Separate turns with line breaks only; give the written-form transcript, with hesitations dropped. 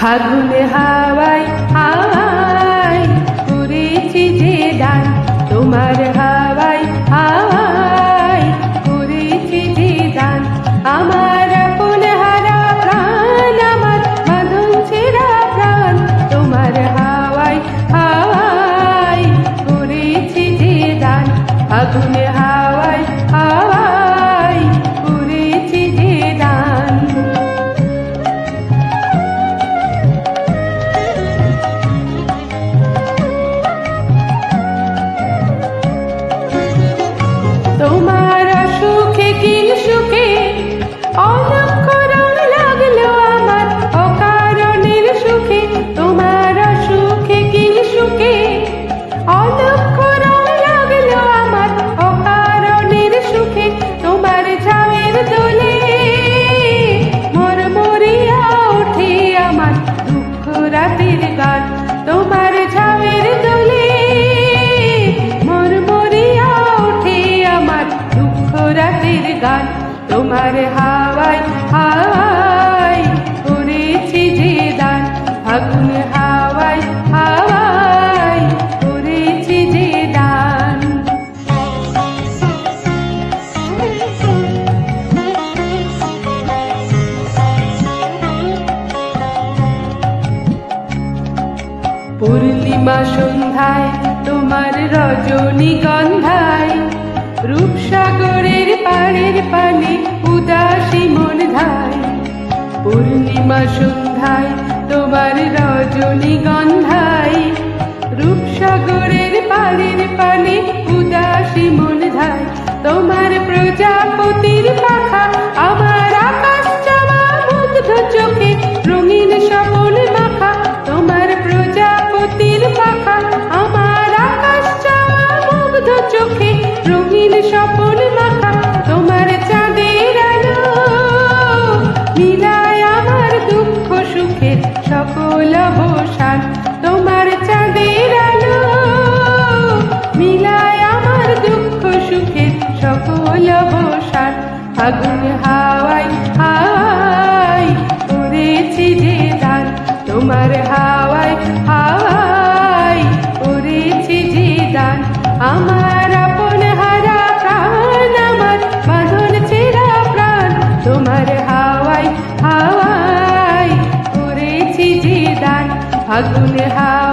ফাগুন হাওয়ায় হাওয়ায় করেছি যে দান, তোমার হাওয়ায় হাওয়ায় করেছি যে দান। আমার আপন হারা প্রাণ, আমার বাঁধন ছেঁড়া প্রাণ, তোমার হাওয়ায় হাওয়ায় করেছি যে দান। ফাগুন হাওয়ায় হাওয়ায় করেছি যে দান। তোমার সুখে কিল সুখে অলক্ষ রং লাগলো আমার অকারণের সুখে। তোমার সুখে কিল সুখে অলক্ষ রং লাগলো আমার অকারণের সুখে। তোমার ঝামের দোলে মরমরিয়া ওঠে আমার দুঃখ রাতের গান। তোমার ঝামের দোলে মরমরিয়া ওঠে আমার দুঃখ রাতের গান। তোমার হাওয়ায় হাওয়ায় করেছি যে দান, ফাগুন হাওয়ায় হাওয়ায় করেছি যে দান। পূর্ণিমা সন্ধ্যায় তোমার রজনীগন্ধায় রূপসাগরের পাড়ের পানে উদাসী মন ধায়। পূর্ণিমা সন্ধ্যায় তোমার রজনীগন্ধায় রূপসাগরের পাড়ের পানে উদাসী মন ধায়। তোমার প্রজাপতির পাখা আমার আকাশ চাওয়া মুগ্ধ চোখে রঙিন স্বপন মাখা। তোমার প্রজাপতির পাখা আমার আকাশ চাওয়া মুগ্ধ চোখে রঙিন স্বপন মাখা। তোমার চাঁদের আলো মিলায় আমার দুঃখ সুখের সকল অবসান। তোমার চাঁদের আলো মিলায় আমার দুঃখ সুখের সকল অবসান। ফাগুন হাওয়ায় হাওয়ায় করেছি যে দান, তোমার হাওয়ায় হাওয়ায় করেছি যে দান। আমার আপন হারা প্রাণ, আমার বাঁধন ছেঁড়া প্রাণ, তোমার হাওয়ায় হাওয়ায় করেছি যে দান। ফাগুন হাওয়ায়